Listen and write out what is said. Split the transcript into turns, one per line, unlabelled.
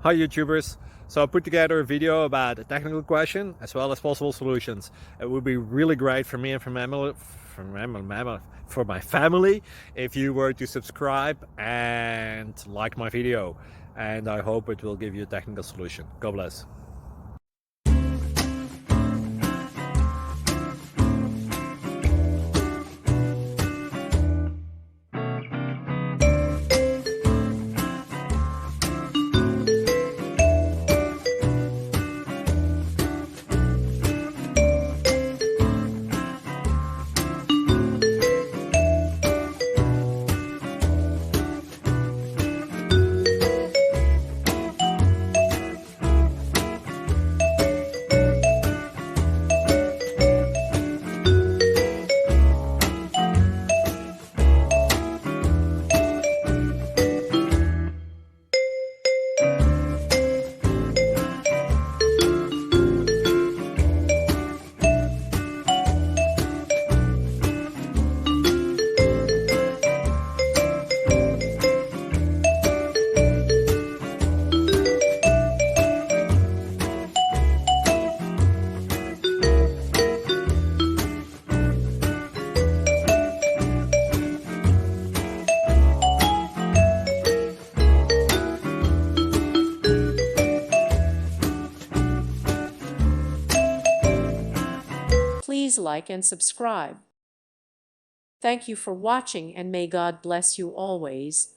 Hi YouTubers! So I put together a video about a technical question as well as possible solutions. It would be really great for me and for my family if you were to subscribe and like my video, and I hope it will give you a technical solution. God bless.
Please like and subscribe. Thank you for watching, and may God bless you always.